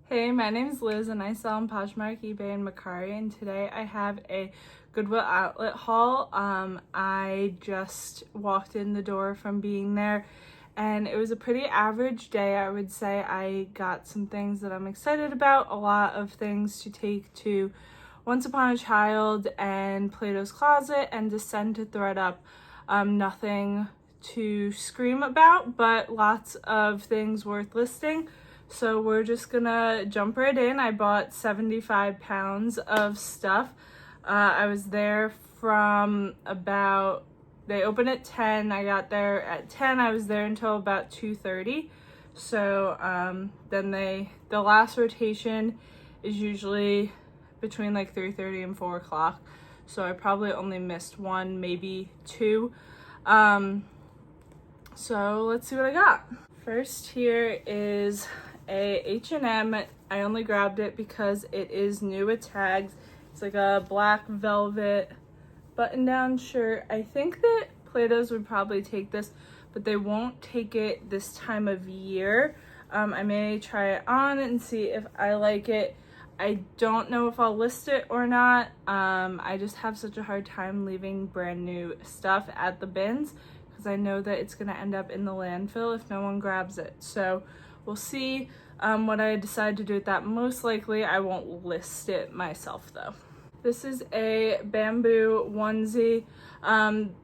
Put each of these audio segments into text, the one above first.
Hey, my name is Liz and I sell on Poshmark, eBay, and Mercari, and today I have a Goodwill Outlet haul. I just walked in the door from being there and it was a pretty average day, I would say. I got some things that I'm excited about, a lot of things to take to Once Upon a Child and Plato's Closet and to send to thredUP. Nothing to scream about, but lots of things worth listing. So we're just gonna jump right in. I bought 75 pounds of stuff. I was there from about, they open at 10. I got there at 10. I was there until about 2:30. So then the last rotation is usually between like 3:30 and 4 o'clock. So I probably only missed one, maybe two. So let's see what I got. First here is a H&M. I only grabbed it because it is new with tags. It's like a black velvet button-down shirt. I think that Plato's would probably take this, but they won't take it this time of year. I may try it on and see if I like it. I don't know if I'll list it or not. I just have such a hard time leaving brand new stuff at the bins because I know that it's gonna end up in the landfill if no one grabs it. So we'll see what I decide to do with that. Most likely I won't list it myself though. This is a bamboo onesie.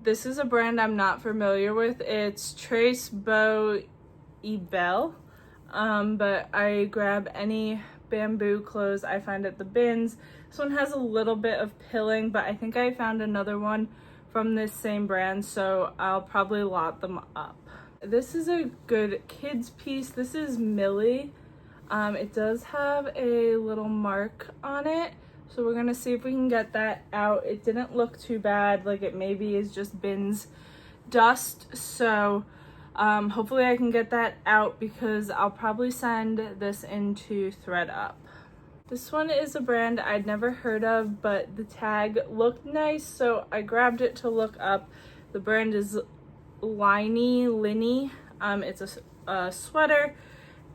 This is a brand I'm not familiar with. It's Trace Beau Ebel, but I grab any bamboo clothes I find at the bins. This one has a little bit of pilling, but I think I found another one from this same brand, so I'll probably lot them up. This is a good kids piece. This is Millie. It does have a little mark on it, so we're gonna see if we can get that out. It didn't look too bad, like it maybe is just bins dust, so hopefully I can get that out because I'll probably send this into thredUP. This one is a brand I'd never heard of, but the tag looked nice, so I grabbed it to look up. The brand is Linny. It's a sweater,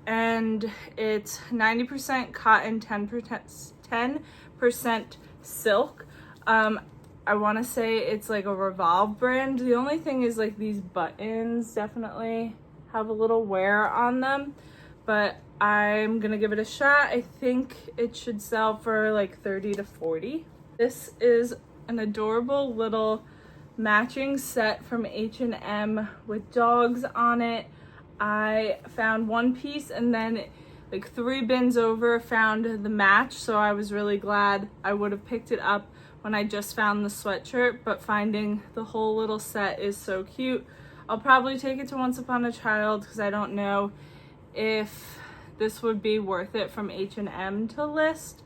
and it's 90% cotton, 10% silk. I want to say it's like a Revolve brand. The only thing is like these buttons definitely have a little wear on them, but I'm gonna give it a shot. I think it should sell for like 30 to 40. This is an adorable little matching set from H&M with dogs on it. I found one piece and then like 3 bins over found the match, so I was really glad. I would have picked it up when I just found the sweatshirt, but finding the whole little set is so cute. I'll probably take it to Once Upon a Child because I don't know if this would be worth it from H&M to list.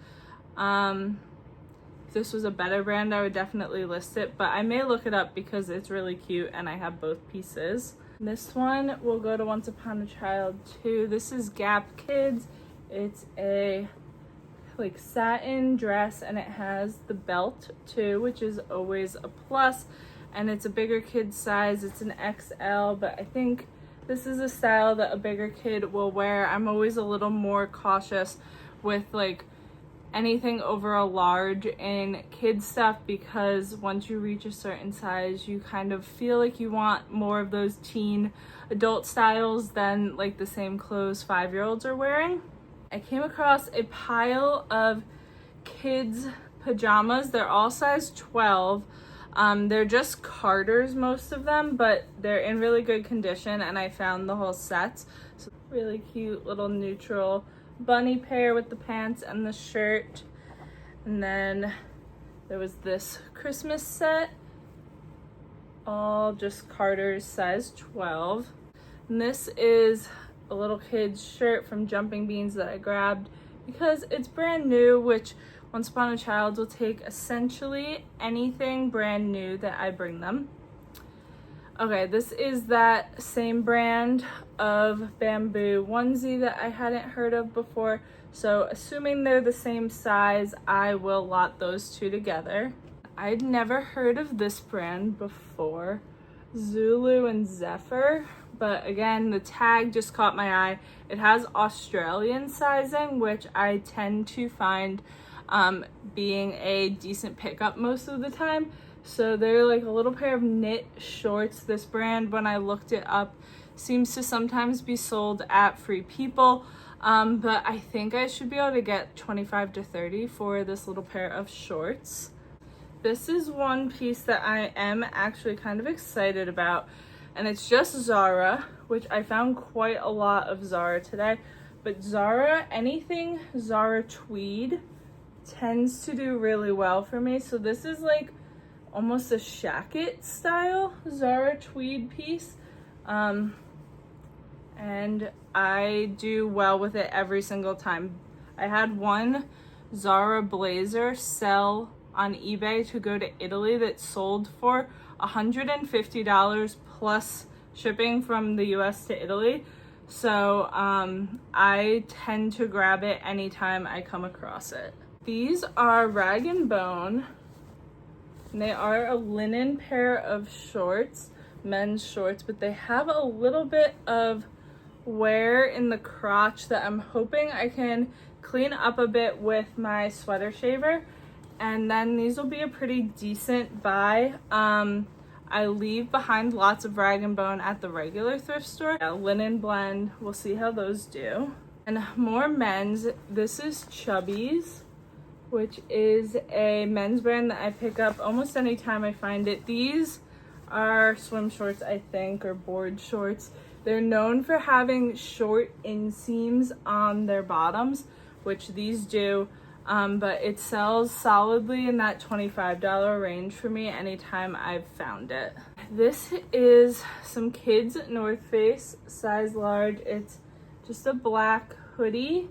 If this was a better brand, I would definitely list it, but I may look it up because it's really cute and I have both pieces. This one will go to Once Upon a Child too. This is Gap Kids. It's a like satin dress and it has the belt too, which is always a plus, and it's a bigger kid size. It's an XL, but I think this is a style that a bigger kid will wear. I'm always a little more cautious with like anything over a large in kids stuff because once you reach a certain size you kind of feel like you want more of those teen adult styles than like the same clothes 5-year-olds are wearing. I came across a pile of kids pajamas. They're all size 12. They're just Carters, most of them, but they're in really good condition and I found the whole sets. So really cute little neutral bunny pair with the pants and the shirt. And then there was this Christmas set, all just Carter's size 12. And this is a little kid's shirt from Jumping Beans that I grabbed because it's brand new, which Once Upon a Child will take essentially anything brand new that I bring them. Okay, this is that same brand of bamboo onesie that I hadn't heard of before. So assuming they're the same size, I will lot those two together. I'd never heard of this brand before. Zulu and Zephyr. but again, the tag just caught my eye. It has Australian sizing, which I tend to find being a decent pickup most of the time. So they're like a little pair of knit shorts. This brand, when I looked it up, seems to sometimes be sold at Free People, but I think I should be able to get 25 to 30 for this little pair of shorts. This is one piece that I am actually kind of excited about, and it's just Zara, which I found quite a lot of Zara today. But Zara, anything Zara tweed tends to do really well for me. So this is like almost a shacket style Zara tweed piece. And I do well with it every single time. I had one Zara blazer sell on eBay to go to Italy that sold for $150 plus shipping from the US to Italy. So I tend to grab it anytime I come across it. These are Rag & Bone, and they are a linen pair of shorts, men's shorts, but they have a little bit of wear in the crotch that I'm hoping I can clean up a bit with my sweater shaver, and then these will be a pretty decent buy. I leave behind lots of Rag & Bone at the regular thrift store. A linen blend, we'll see how those do. And more men's, this is Chubbies, which is a men's brand that I pick up almost anytime I find it. These are swim shorts, I think, or board shorts. They're known for having short inseams on their bottoms, which these do, but it sells solidly in that $25 range for me anytime I've found it. This is some kids North Face, size large. It's just a black hoodie.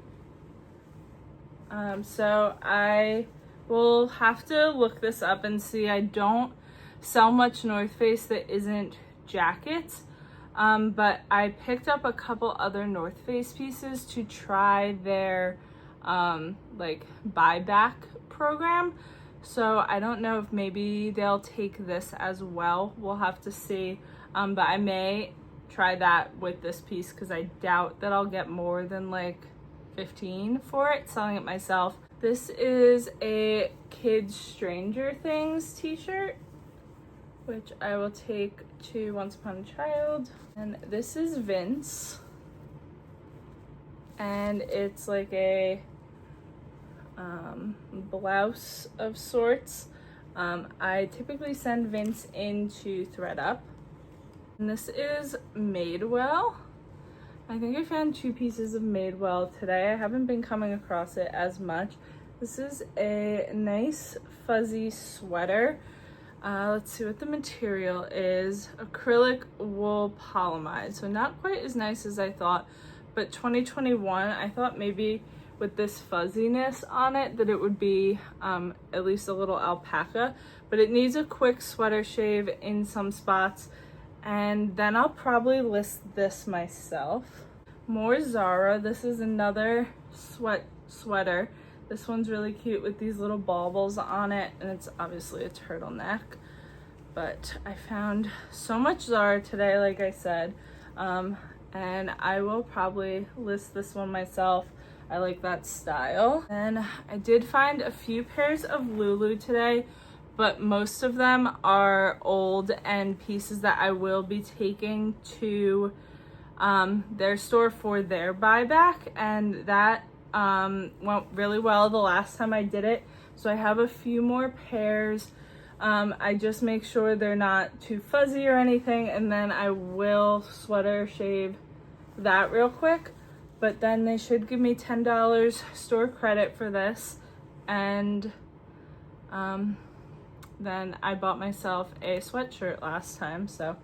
So I will have to look this up and see. I don't sell much North Face that isn't jackets. But I picked up a couple other North Face pieces to try their like buyback program. So I don't know if maybe they'll take this as well. We'll have to see. But I may try that with this piece because I doubt that I'll get more than like 15 for it selling it myself. This is a Kids Stranger Things t-shirt, which I will take to Once Upon a Child. And this is Vince, and it's like a blouse of sorts. I typically send Vince into ThredUp. And this is Madewell. I think I found 2 pieces of Madewell today. I haven't been coming across it as much. This is a nice fuzzy sweater. Let's see what the material is. Acrylic wool polyamide. So not quite as nice as I thought, but 2021, I thought maybe with this fuzziness on it that it would be at least a little alpaca, but it needs a quick sweater shave in some spots, and then I'll probably list this myself. More Zara. This is another sweater. This one's really cute with these little baubles on it, and it's obviously a turtleneck. But I found so much Zara today, like I said, and I will probably list this one myself. I like that style. And I did find a few pairs of Lulu today, but most of them are old and pieces that I will be taking to their store for their buyback, and that went really well the last time I did it. So I have a few more pairs. I just make sure they're not too fuzzy or anything, and then I will sweater shave that real quick. But then they should give me $10 store credit for this, and then I bought myself a sweatshirt last time, so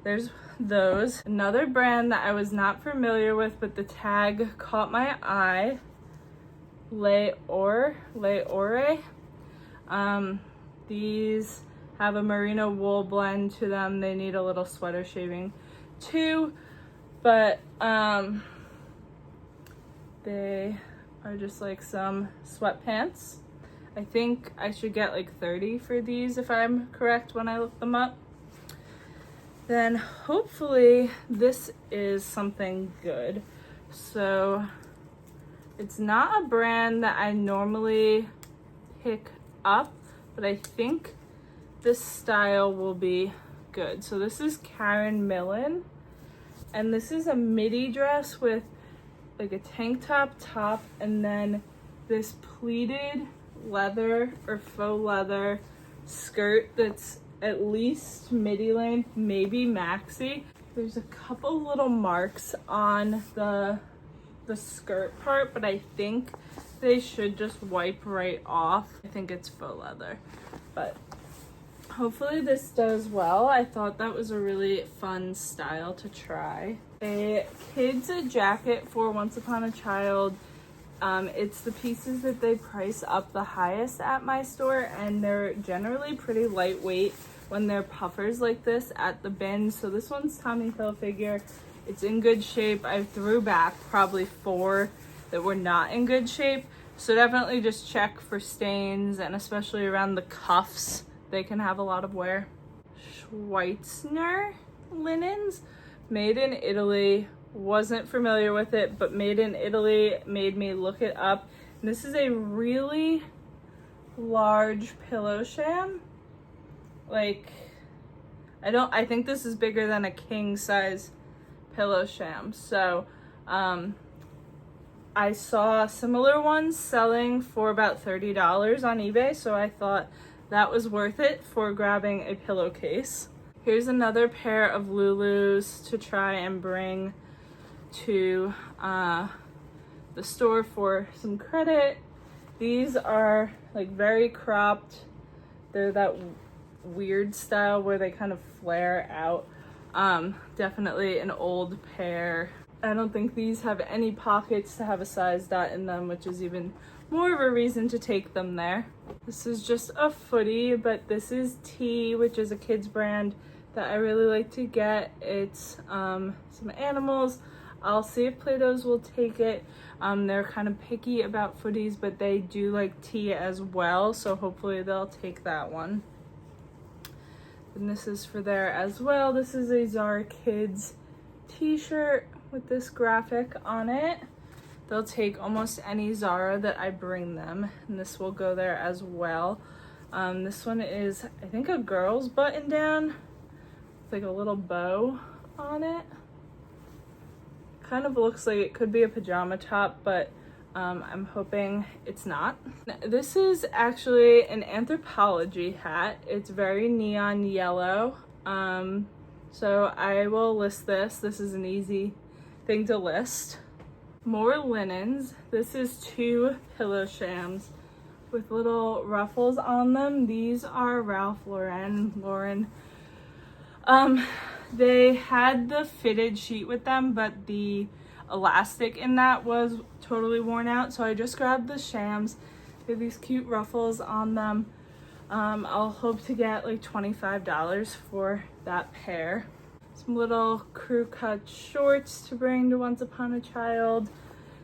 there's those. Another brand that I was not familiar with, but the tag caught my eye, Leore. These have a merino wool blend to them. They need a little sweater shaving too, but they are just like some sweatpants. I think I should get like 30 for these if I'm correct when I look them up. then hopefully this is something good. So it's not a brand that I normally pick up, but I think this style will be good. So this is Karen Millen, and this is a midi dress with like a tank top, and then this pleated leather or faux leather skirt that's at least midi length, maybe maxi. There's a couple little marks on the skirt part, but I think they should just wipe right off. I think it's faux leather, but hopefully this does well. I thought that was a really fun style to try. A kid's jacket for Once Upon a Child. It's the pieces that they price up the highest at my store, and they're generally pretty lightweight when they're puffers like this at the bin. So this one's Tommy Hilfiger. It's in good shape. I threw back probably 4 that were not in good shape. So definitely just check for stains, and especially around the cuffs, they can have a lot of wear. Schweitzner linens, made in Italy. Wasn't familiar with it, but made in Italy made me look it up. And this is a really large pillow sham. Like, I think this is bigger than a king size pillow sham. So I saw similar ones selling for about $30 on eBay, so I thought that was worth it for grabbing a pillowcase. Here's another pair of Lulus to try and bring to the store for some credit. These are like very cropped. They're that weird style where they kind of flare out. Definitely an old pair. I don't think these have any pockets to have a size dot in them, which is even more of a reason to take them there. This is just a footy, but this is T, which is a kids brand that I really like to get. It's some animals. I'll see if Plato's will take it. They're kind of picky about footies, but they do like T as well, so hopefully they'll take that one. And this is for there as well. This is a Zara Kids t-shirt with this graphic on it. They'll take almost any Zara that I bring them, and this will go there as well. This one is, I think, a girl's button down with like a little bow on it. Kind of looks like it could be a pajama top, but I'm hoping it's not. This is actually an Anthropologie hat. It's very neon yellow. So I will list this. This is an easy thing to list. More linens. This is 2 pillow shams with little ruffles on them. These are Ralph Lauren. They had the fitted sheet with them, but the elastic in that was totally worn out, so I just grabbed the shams. They have these cute ruffles on them. I'll hope to get like $25 for that pair. Some little crew cut shorts to bring to Once Upon a Child.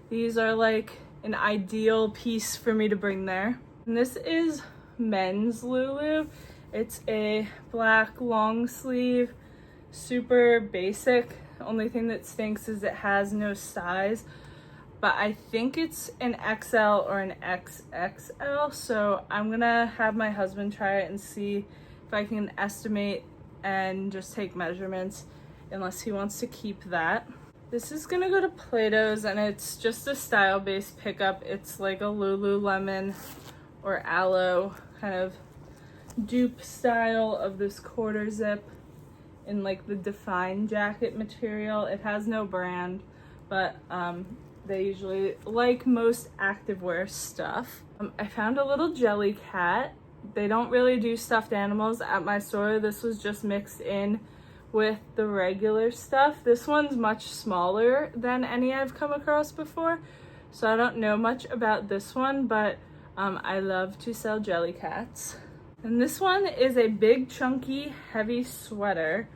These are like an ideal piece for me to bring there. And this is men's Lulu. It's a black long sleeve, super basic. The only thing that stinks is it has no size, but I think it's an XL or an XXL, so I'm gonna have my husband try it and see if I can estimate and just take measurements, unless he wants to keep that. This is gonna go to Plato's, and it's just a style-based pickup. It's like a Lululemon or Aloe kind of dupe style of this quarter zip in like the Define jacket material. It has no brand, but they usually like most activewear stuff. I found a little jelly cat. They don't really do stuffed animals at my store. This was just mixed in with the regular stuff. This one's much smaller than any I've come across before, so I don't know much about this one, but I love to sell jelly cats. And this one is a big, chunky, heavy sweater,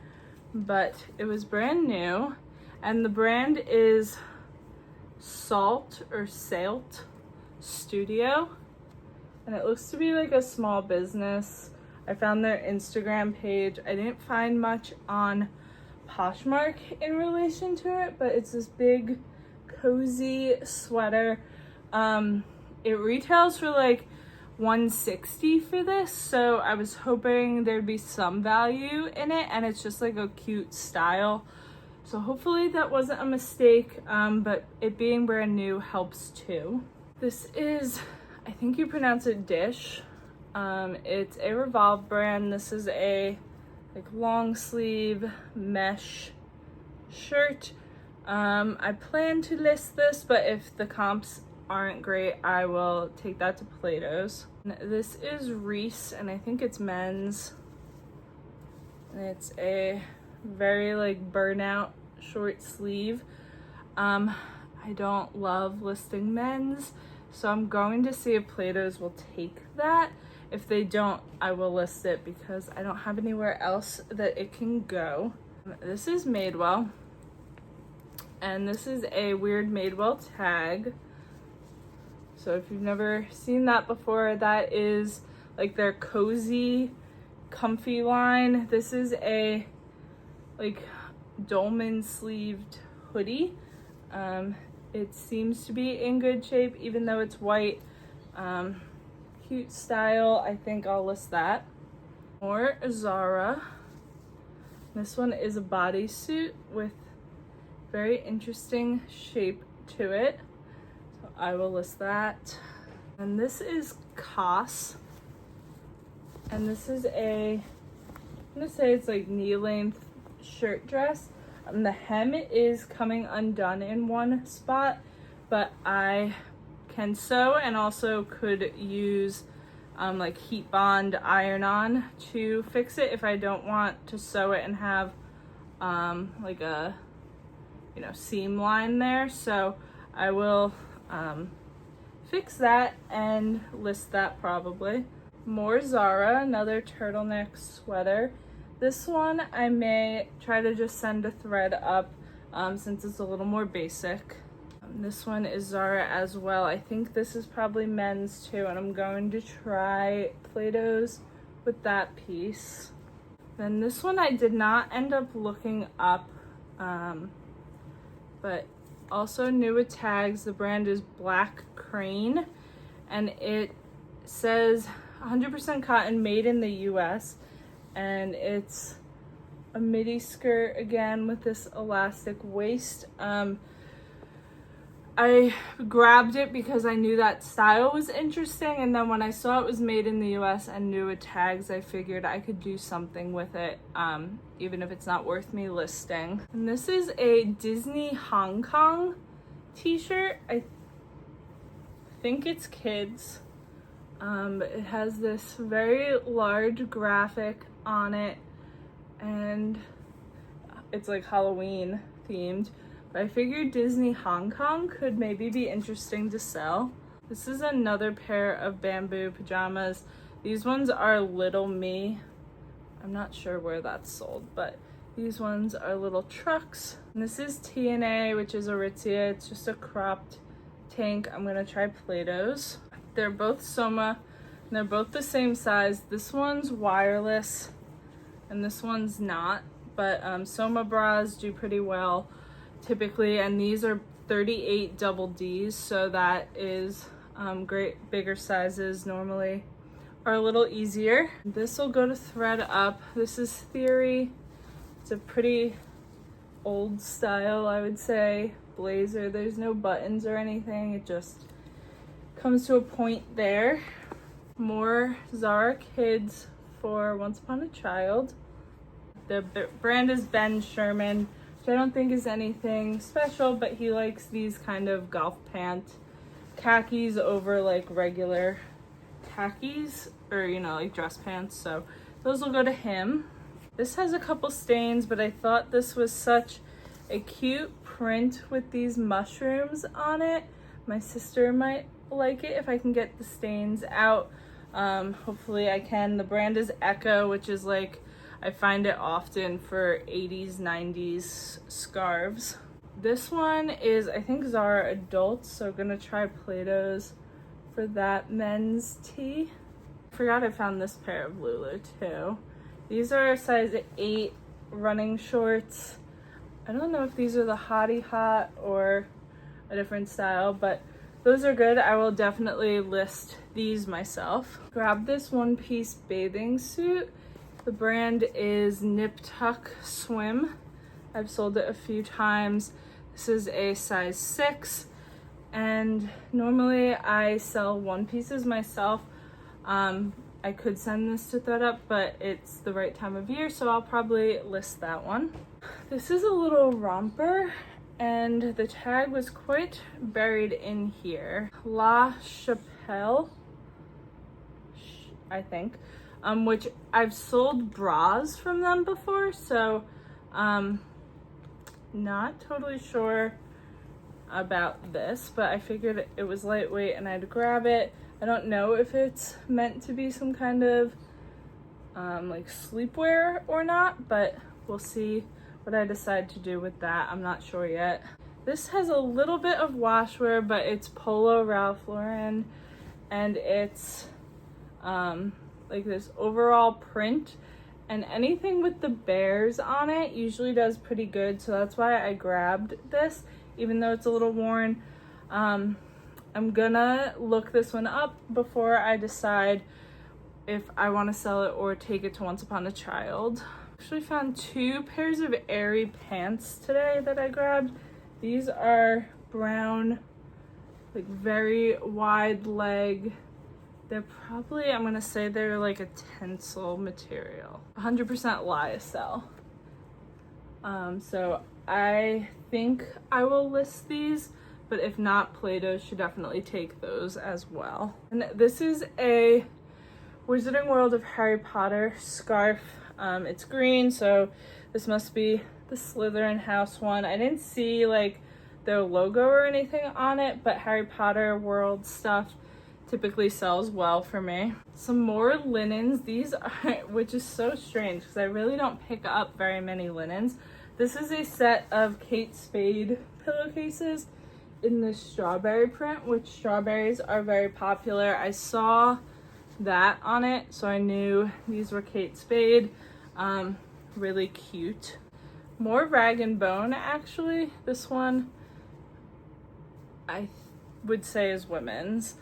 but it was brand new, and the brand is Salt Studio, and it looks to be like a small business. I found their Instagram page. I didn't find much on Poshmark in relation to it, but it's this big cozy sweater. It retails for like $160 for this, so I was hoping there'd be some value in it, and it's just like a cute style. So hopefully that wasn't a mistake, but it being brand new helps too. This is, I think you pronounce it Dish. It's a Revolve brand. This is a like long sleeve mesh shirt. I plan to list this, but if the comps aren't great, I will take that to Plato's. This is Reese, and I think it's men's. And it's a very like burnout short sleeve. I don't love listing men's, so I'm going to see if Plato's will take that. If they don't, I will list it because I don't have anywhere else that it can go. This is Madewell, and this is a weird Madewell tag. So if you've never seen that before, that is like their cozy, comfy line. This is a like dolman sleeved hoodie. It seems to be in good shape, even though it's white. Cute style. I think I'll list that. More Zara. This one is a bodysuit with very interesting shape to it. So I will list that. And this is COS. And this is I'm gonna say it's like knee length shirt dress. The hem is coming undone in one spot, but I can sew and also could use like heat bond iron on to fix it if I don't want to sew it and have like a seam line there. So I will fix that and list that probably. More Zara, another turtleneck sweater. This one I may try to just send a thread up since it's a little more basic. This one is Zara as well. I think this is probably men's too, and I'm going to try Plato's with that piece. Then this one I did not end up looking up, but also new with tags. The brand is Black Crane, and it says 100% cotton, made in the US, and it's a midi skirt again with this elastic waist. I grabbed it because I knew that style was interesting, and then when I saw it was made in the US and new with tags, I figured I could do something with it, even if it's not worth me listing. And this is a Disney Hong Kong t-shirt. I think it's kids. It has this very large graphic on it, and it's like Halloween themed. But I figured Disney Hong Kong could maybe be interesting to sell. This is another pair of bamboo pajamas. These ones are Little Me. I'm not sure where that's sold, but these ones are little trucks. And this is TNA, which is Aritzia. It's just a cropped tank. I'm gonna try Plato's. They're both Soma, and they're both the same size. This one's wireless, and this one's not, but Soma bras do pretty well typically, and these are 38 double Ds, so that is great. Bigger sizes normally are a little easier. This will go to thread up. This is Theory. It's a pretty old style, I would say, blazer. There's no buttons or anything. It just comes to a point there. More Zara Kids for Once Upon a Child. The brand is Ben Sherman, which I don't think is anything special, but he likes these kind of golf pant khakis over like regular khakis, or like dress pants, so those will go to him. This has a couple stains, but I thought this was such a cute print with these mushrooms on it. My sister might like it if I can get the stains out. Hopefully I can. The brand is Echo, which is like, I find it often for 80s, 90s scarves. This one is, I think, Zara Adults, so I'm gonna try Plato's for that men's tee. I forgot I found this pair of Lulu too. These are a size 8 running shorts. I don't know if these are the Hottie Hot or a different style, but those are good. I will definitely list these myself. Grab this one-piece bathing suit. The brand is Nip Tuck Swim. I've sold it a few times. This is a size 6, and normally I sell one pieces myself. I could send this to ThredUp, but it's the right time of year, so I'll probably list that one. This is a little romper, and the tag was quite buried in here. La Chapelle, I think, which I've sold bras from them before, so not totally sure about this, but I figured it was lightweight and I'd grab it. I don't know if it's meant to be some kind of like sleepwear or not, but we'll see what I decide to do with that. I'm not sure yet. This has a little bit of washwear, but it's Polo Ralph Lauren, and it's like this overall print, and anything with the bears on it usually does pretty good, so that's why I grabbed this, even though it's a little worn. I'm gonna look this one up before I decide if I want to sell it or take it to Once Upon a Child. Actually found 2 pairs of airy pants today that I grabbed. These are brown, like very wide leg. They're probably, I'm gonna say they're like a tencel material. 100% lyocell. So I think I will list these, but if not, Play-Doh should definitely take those as well. And this is a Wizarding World of Harry Potter scarf. It's green, so this must be the Slytherin house one. I didn't see like their logo or anything on it, but Harry Potter World stuff typically sells well for me. Some more linens. These are, which is so strange because I really don't pick up very many linens. This is a set of Kate Spade pillowcases in this strawberry print, which strawberries are very popular. I saw that on it, so I knew these were Kate Spade. Really cute. More Rag and Bone, actually. This one I would say is women's.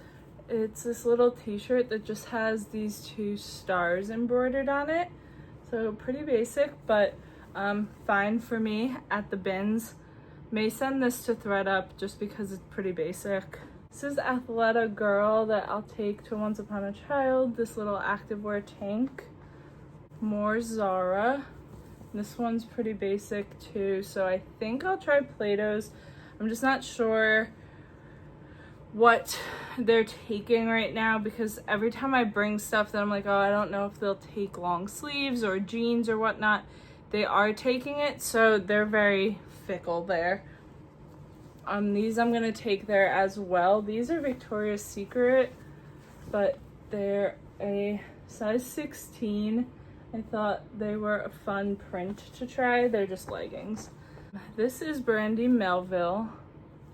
It's this little t-shirt that just has these 2 stars embroidered on it, so pretty basic, but fine for me at the bins. May send this to ThredUp just because it's pretty basic. This is Athleta Girl that I'll take to Once Upon a Child, this little activewear tank. More Zara. This one's pretty basic too, so I think I'll try Play-Dohs. I'm just not sure what they're taking right now, because every time I bring stuff that I'm like, oh, I don't know if they'll take long sleeves or jeans or whatnot, they are taking it, so they're very fickle there. These I'm gonna take there as well. These are Victoria's Secret, but they're a size 16. I thought they were a fun print to try. They're just leggings. This is Brandy Melville.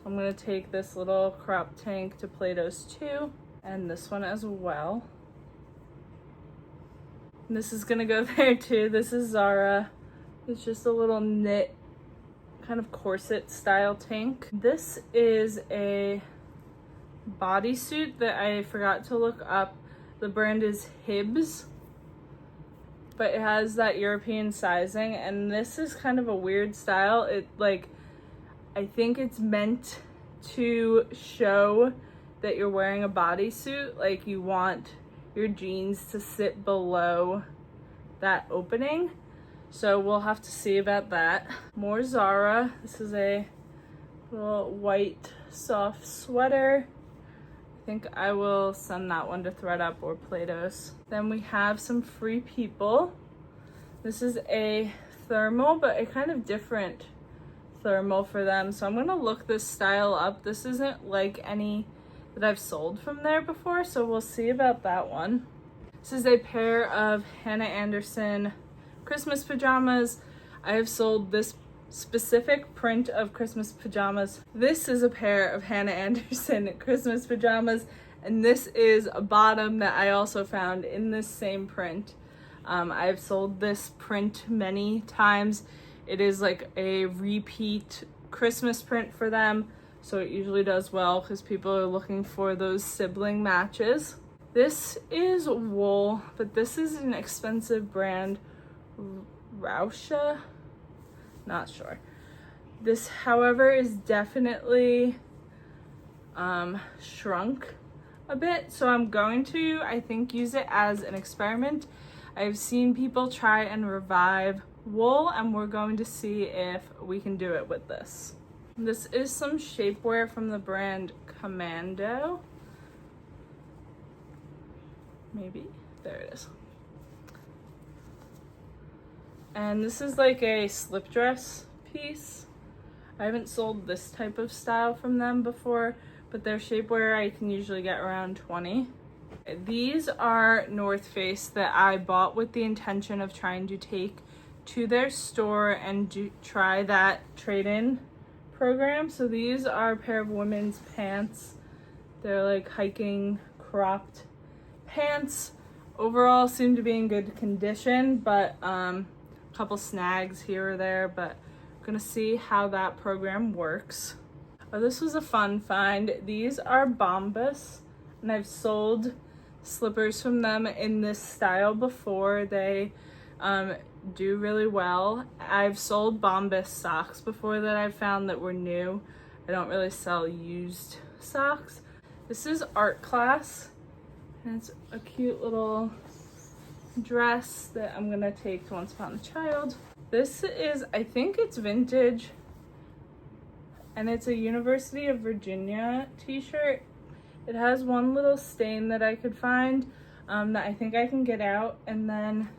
I'm gonna take this little crop tank to Play-Dohs too, and this one as well. And this is gonna go there too. This is Zara. It's just a little knit kind of corset style tank. This is a bodysuit that I forgot to look up. The brand is Hibbs, but it has that European sizing, and this is kind of a weird style. It like, I think it's meant to show that you're wearing a bodysuit, like you want your jeans to sit below that opening. So we'll have to see about that. More Zara. This is a little white soft sweater. I think I will send that one to ThredUp or Play-Dohs. Then we have some Free People. This is a thermal, but a kind of different thermal for them. So I'm gonna look this style up. This isn't like any that I've sold from there before, so we'll see about that one. This is a pair of Hannah Anderson Christmas pajamas. I have sold this specific print of Christmas pajamas. This is a pair of Hannah Anderson Christmas pajamas, and this is a bottom that I also found in this same print. I've sold this print many times. It is like a repeat Christmas print for them, so it usually does well because people are looking for those sibling matches. This is wool, but this is an expensive brand, Rausha, not sure. This, however, is definitely shrunk a bit, so I'm going to, I think, use it as an experiment. I've seen people try and revive wool, and we're going to see if we can do it with this. This is some shapewear from the brand Commando. Maybe, there it is. And this is like a slip dress piece. I haven't sold this type of style from them before, but their shapewear I can usually get around 20. These are North Face that I bought with the intention of trying to take to their store and try that trade-in program. So these are a pair of women's pants. They're like hiking cropped pants. Overall seem to be in good condition, but a couple snags here or there, but I'm gonna see how that program works. Oh, this was a fun find. These are Bombas, and I've sold slippers from them in this style before. They do really well. I've sold Bombas socks before that I've found that were new. I don't really sell used socks. This is Art Class, and it's a cute little dress that I'm gonna take to Once Upon a Child. This is, I think it's vintage, and it's a University of Virginia t-shirt. It has one little stain that I could find that I think I can get out, and then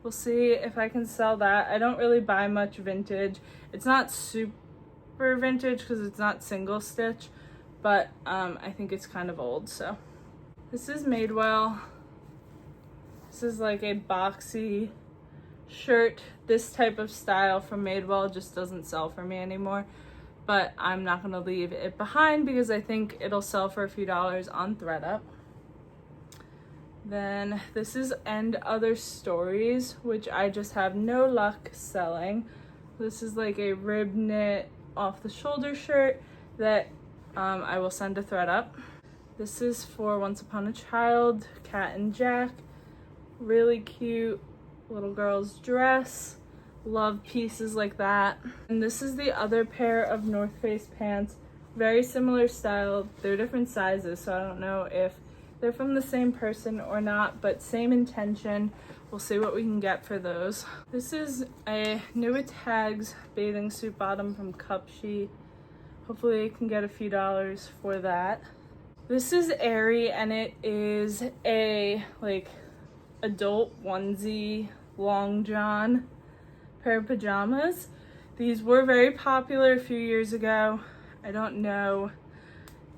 we'll see if I can sell that. I don't really buy much vintage. It's not super vintage because it's not single stitch, but I think it's kind of old. So this is Madewell. This is like a boxy shirt. This type of style from Madewell just doesn't sell for me anymore, but I'm not gonna leave it behind because I think it'll sell for a few dollars on ThredUp. Then this is And Other Stories, which I just have no luck selling. This is like a rib knit off the shoulder shirt that I will send to ThredUp. This is for Once Upon a Child, Cat and Jack. Really cute little girl's dress. Love pieces like that. And this is the other pair of North Face pants. Very similar style. They're different sizes, so I don't know if they're from the same person or not, but same intention. We'll see what we can get for those. This is a New With Tags bathing suit bottom from Cup Sheet. Hopefully I can get a few dollars for that. This is Aerie, and it is a like adult onesie long john pair of pajamas. These were very popular a few years ago. I don't know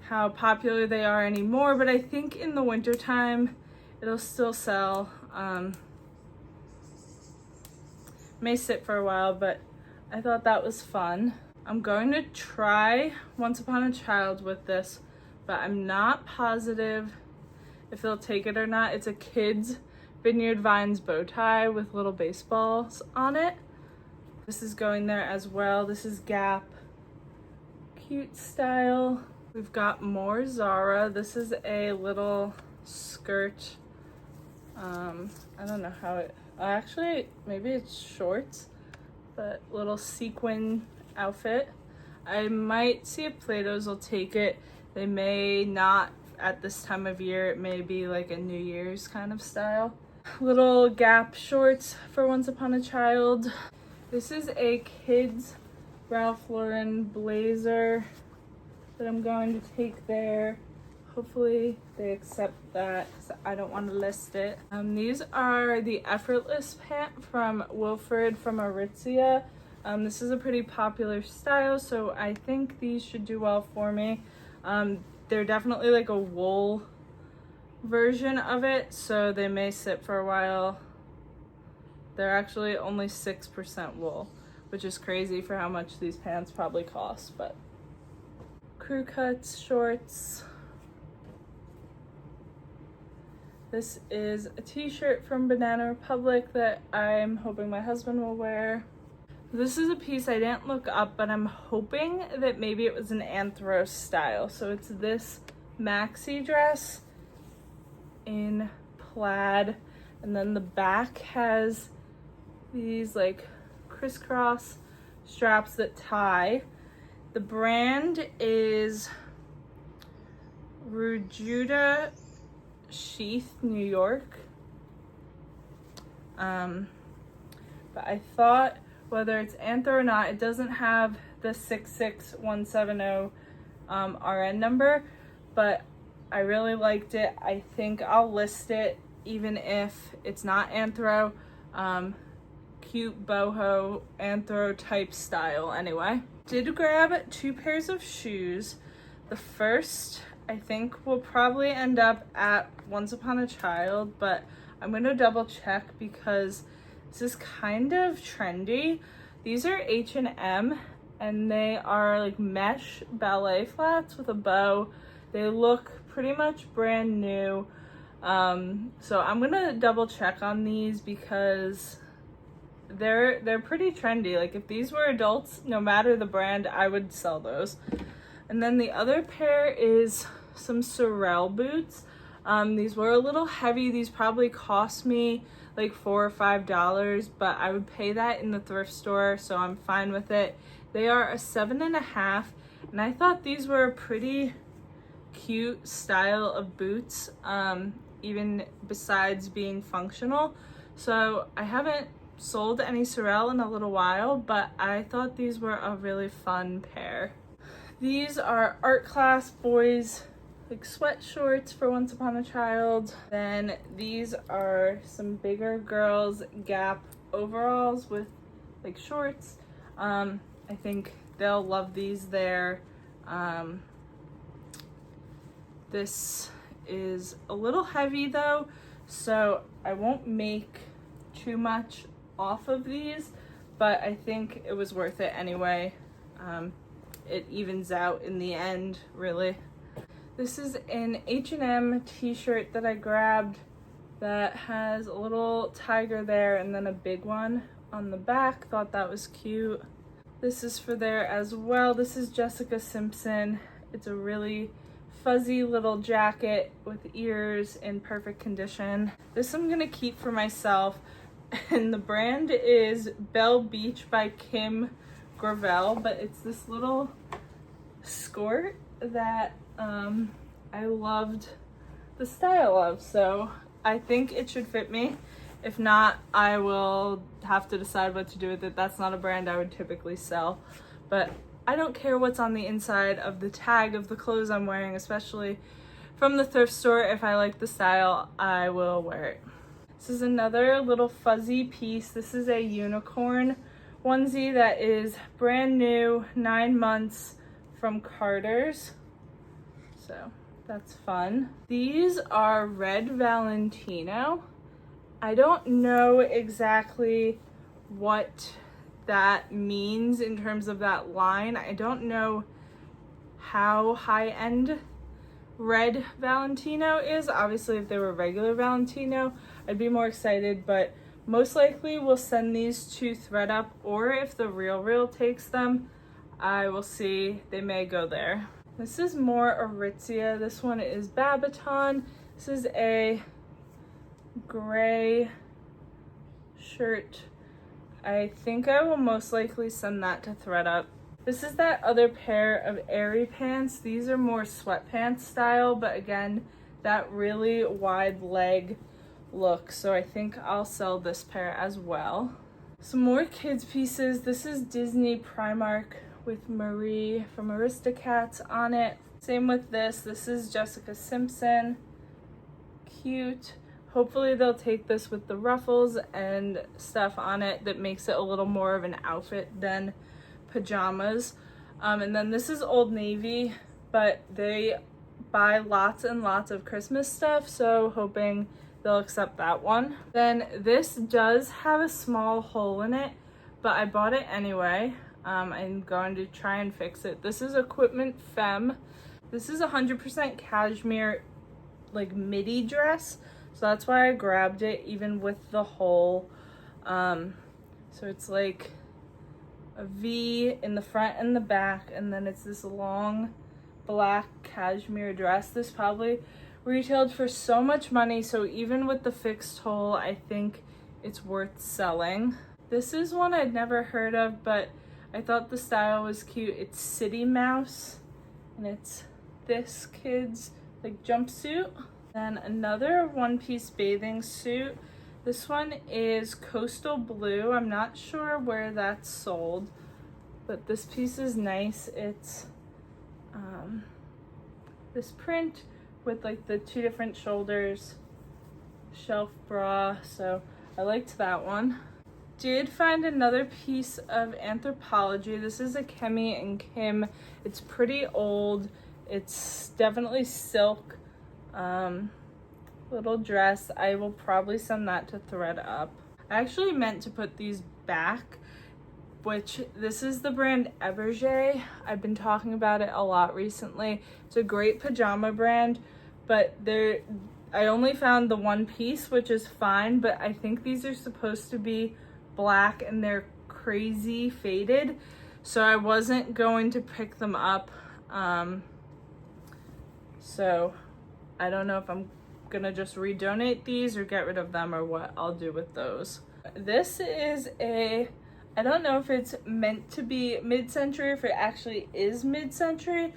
how popular they are anymore, but I think in the winter time it'll still sell. May sit for a while, but I thought that was fun. I'm going to try Once Upon a Child with this, but I'm not positive if they'll take it or not. It's a kid's Vineyard Vines bow tie with little baseballs on it. This is going there as well. This is Gap. Cute style. We've got more Zara. This is a little skirt. I don't know how it, actually maybe it's shorts, but little sequin outfit. I might see if Plato's will take it. They may not at this time of year. It may be like a New Year's kind of style. Little Gap shorts for Once Upon a Child. This is a kid's Ralph Lauren blazer that I'm going to take there. Hopefully they accept that because I don't want to list it. These are the Effortless pant from Wilfred from Aritzia. This is a pretty popular style, so I think these should do well for me. They're definitely like a wool version of it, so they may sit for a while. They're actually only 6% wool, which is crazy for how much these pants probably cost, but crew cuts, shorts. This is a t-shirt from Banana Republic that I'm hoping my husband will wear. This is a piece I didn't look up, but I'm hoping that maybe it was an Anthro style. So it's this maxi dress in plaid, and then the back has these like crisscross straps that tie. The brand is Rujuda Sheath, New York. But I thought, whether it's Anthro or not, it doesn't have the 66170 RN number, but I really liked it. I think I'll list it even if it's not Anthro. Cute boho Anthro type style anyway. Did grab 2 pairs of shoes. The first I think will probably end up at Once Upon a Child, but I'm gonna double check because this is kind of trendy. These are H&M and they are like mesh ballet flats with a bow. They look pretty much brand new. So I'm gonna double check on these because they're pretty trendy. Like if these were adults, no matter the brand, I would sell those. And then the other pair is some Sorel boots. These were a little heavy. These probably cost me like $4 or $5, but I would pay that in the thrift store, so I'm fine with it. They are a 7.5, and I thought these were a pretty cute style of boots, even besides being functional. So I haven't sold any Sorel in a little while, but I thought these were a really fun pair. These are art class boys like sweat shorts for Once Upon a Child. Then these are some bigger girls Gap overalls with like shorts. I think they'll love these there. This is a little heavy though, so I won't make too much off of these, but I think it was worth it anyway. It evens out in the end, really. This is an H&M t-shirt that I grabbed that has a little tiger there and then a big one on the back. Thought that was cute. This is for there as well. This is Jessica Simpson. It's a really fuzzy little jacket with ears in perfect condition. This I'm gonna keep for myself, and the brand is Belle Beach by Kim Gravel, but it's this little skirt that I loved the style of, so I think it should fit me. If not, I will have to decide what to do with it. That's not a brand I would typically sell, but I don't care what's on the inside of the tag of the clothes I'm wearing, especially from the thrift store. If I like the style, I will wear it. This is another little fuzzy piece. This is a unicorn onesie that is brand new, 9 months, from Carter's. So that's fun. These are Red Valentino. I don't know exactly what that means in terms of that line. I don't know how high-end Red Valentino is. Obviously, if they were regular Valentino, I'd be more excited, but most likely we'll send these to ThredUp, or if the Real takes them, I will see. They may go there. This is more Aritzia. This one is Babaton. This is a gray shirt. I think I will most likely send that to ThredUp. This is that other pair of airy pants. These are more sweatpants style, but again, that really wide leg look. So I think I'll sell this pair as well. Some more kids pieces. This is Disney Primark with Marie from Aristocats on it. Same with this. This is Jessica Simpson. Cute. Hopefully they'll take this with the ruffles and stuff on it that makes it a little more of an outfit than pajamas. And then this is Old Navy, but they buy lots and lots of Christmas stuff, so hoping they'll accept that one. Then this does have a small hole in it, but I bought it anyway. I'm going to try and fix it. This is Equipment Femme. This is 100% cashmere, like midi dress. So that's why I grabbed it, even with the hole. So it's like a V in the front and the back, and then it's this long black cashmere dress. This probably retailed for so much money, so even with the fixed hole, I think it's worth selling. This is one I'd never heard of, but I thought the style was cute. It's City Mouse, and it's this kid's like jumpsuit. Then another one-piece bathing suit. This one is Coastal Blue. I'm not sure where that's sold, but this piece is nice. It's this print with like the two different shoulders, shelf bra, so I liked that one. Did find another piece of Anthropologie. This is a Kemi and Kim. It's pretty old. It's definitely silk. Little dress. I will probably send that to thread up. I actually meant to put these back, which this is the brand Everge. I've been talking about it a lot recently. It's a great pajama brand, but I only found the one piece, which is fine, but I think these are supposed to be black and they're crazy faded, so I wasn't going to pick them up. So I don't know if I'm gonna just redonate these or get rid of them, or what I'll do with those. This is I don't know if it's meant to be mid-century, if it actually is mid-century.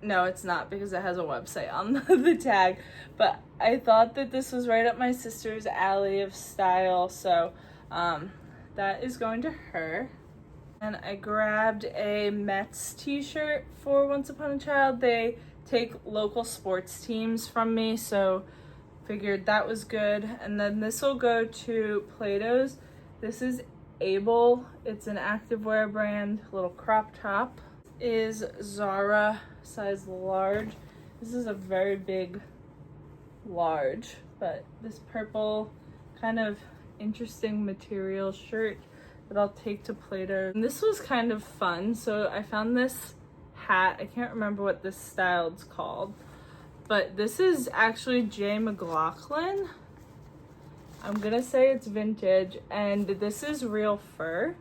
No, it's not, because it has a website on the tag, but I thought that this was right up my sister's alley of style, so that is going to her. And I grabbed a Mets t-shirt for Once Upon a Child. They take local sports teams from me, so figured that was good. And then this will go to Plato's. This is Able. It's an activewear brand, little crop top. Is Zara, size large. This is a very big large, but this purple kind of interesting material shirt that I'll take to Play-Doh. And this was kind of fun, so I found this hat. I can't remember what this style's called, but this is actually J. McLaughlin. I'm gonna say it's vintage, and this is real fur,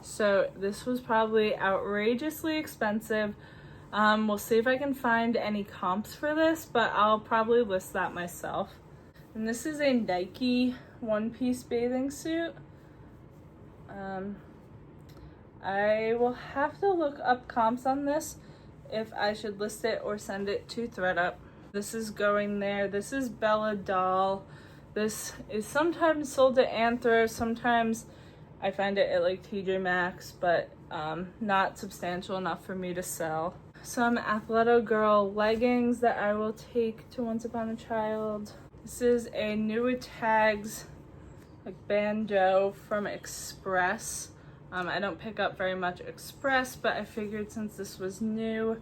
so this was probably outrageously expensive. We'll see if I can find any comps for this, but I'll probably list that myself. And this is a Nike one-piece bathing suit. I will have to look up comps on this if I should list it or send it to thredUP. This is going there. This is Bella Doll. This is sometimes sold at Anthro, sometimes I find it at like TJ Maxx, but not substantial enough for me to sell. Some Athleto Girl leggings that I will take to Once Upon a Child. This is a New Tags like bandeau from Express. I don't pick up very much Express, but I figured since this was new,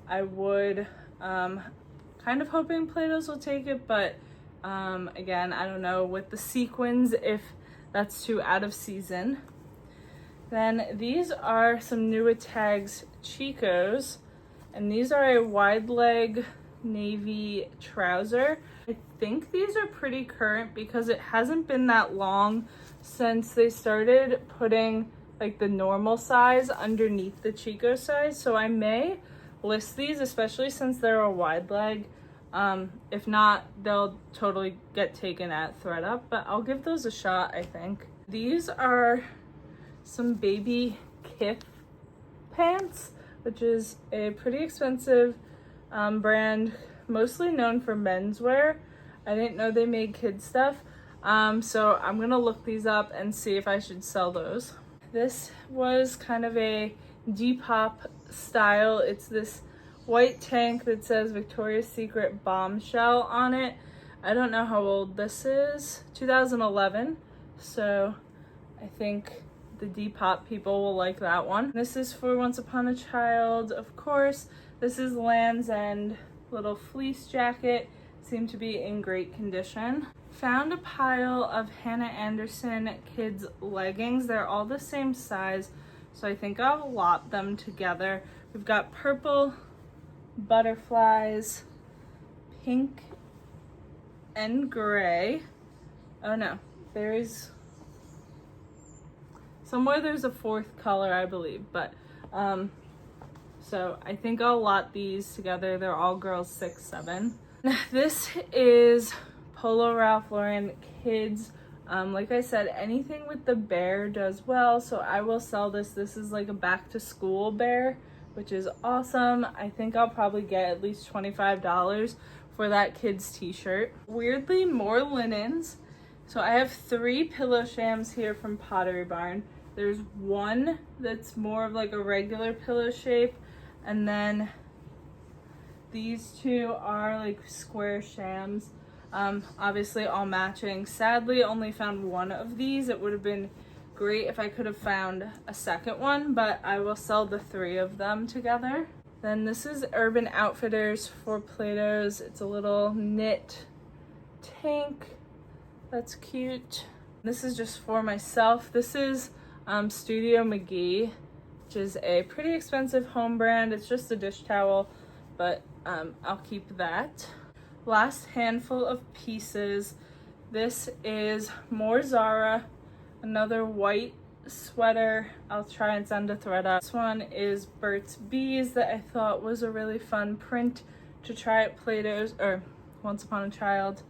I would, kind of hoping Plato's will take it, but again, I don't know with the sequins if that's too out of season. Then these are some New Tags Chicos, and these are a wide leg navy trouser. I think these are pretty current because it hasn't been that long since they started putting like the normal size underneath the Chico size, so I may list these, especially since they're a wide leg. If not, they'll totally get taken at thredUP, but I'll give those a shot, I think. These are some baby Kith pants, which is a pretty expensive brand, mostly known for menswear. I didn't know they made kid stuff, so I'm gonna look these up and see if I should sell those. This was kind of a Depop style. It's this white tank that says Victoria's Secret Bombshell on it. I don't know how old this is, 2011, so I think the Depop people will like that one. This is for Once Upon a Child, of course. This is Land's End little fleece jacket, seemed to be in great condition. Found a pile of Hannah Anderson kids leggings. They're all the same size, so I think I'll lot them together. We've got purple butterflies, pink and gray. Oh no, there's somewhere there's a fourth color, I believe, but so I think I'll lot these together. They're all girls 6, 7. This is Polo Ralph Lauren Kids. Like I said, anything with the bear does well, so I will sell this. This is like a back to school bear, which is awesome. I think I'll probably get at least $25 for that kid's t-shirt. Weirdly, more linens. So I have 3 pillow shams here from Pottery Barn. There's one that's more of like a regular pillow shape, and then these 2 are like square shams. Obviously all matching. Sadly, only found one of these. It would have been great if I could have found a second one, but I will sell the 3 of them together. Then this is Urban Outfitters for Play-Dohs. It's a little knit tank. That's cute. This is just for myself. This is Studio McGee, which is a pretty expensive home brand. It's just a dish towel, but I'll keep that. Last handful of pieces. This is more Zara, another white sweater. I'll try and send a thread up. This one is Burt's Bees that I thought was a really fun print to try at Play-Dohs or Once Upon a Child.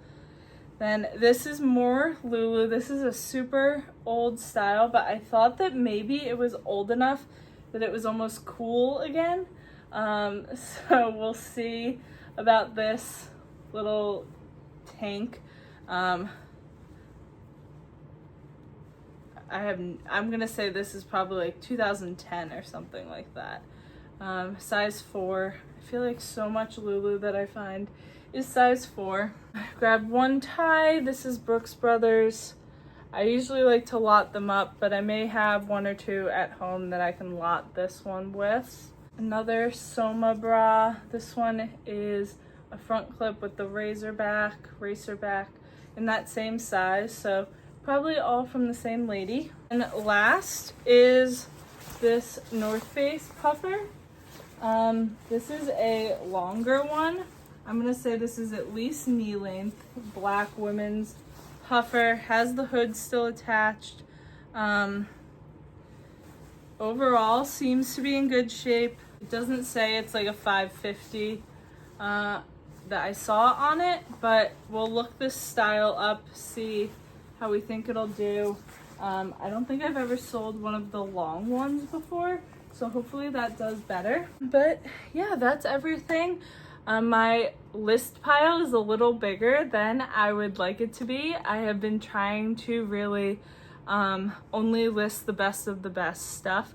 Then this is more Lulu. This is a super old style, but I thought that maybe it was old enough that it was almost cool again. So we'll see about this little tank. I'm gonna say this is probably like 2010 or something like that. Size 4. I feel like so much Lulu that I find is size 4. I grabbed one tie. This is Brooks Brothers. I usually like to lot them up, but I may have 1 or 2 at home that I can lot this one with. Another Soma bra. This one is a front clip with the racer back in that same size, so probably all from the same lady. And last is this North Face puffer. This is a longer one. I'm gonna say this is at least knee length, black women's puffer, has the hood still attached. Overall seems to be in good shape. It doesn't say it's like a 550 that I saw on it, but we'll look this style up, see how we think it'll do. I don't think I've ever sold one of the long ones before, so hopefully that does better. But yeah, that's everything. My list pile is a little bigger than I would like it to be. I have been trying to really only list the best of the best stuff,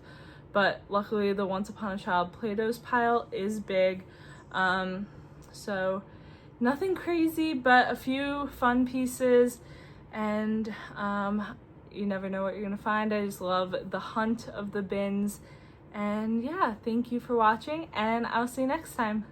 but luckily the Once Upon a Child Play-Dohs pile is big. So nothing crazy, but a few fun pieces, and you never know what you're gonna find. I just love the hunt of the bins. And yeah, thank you for watching, and I'll see you next time.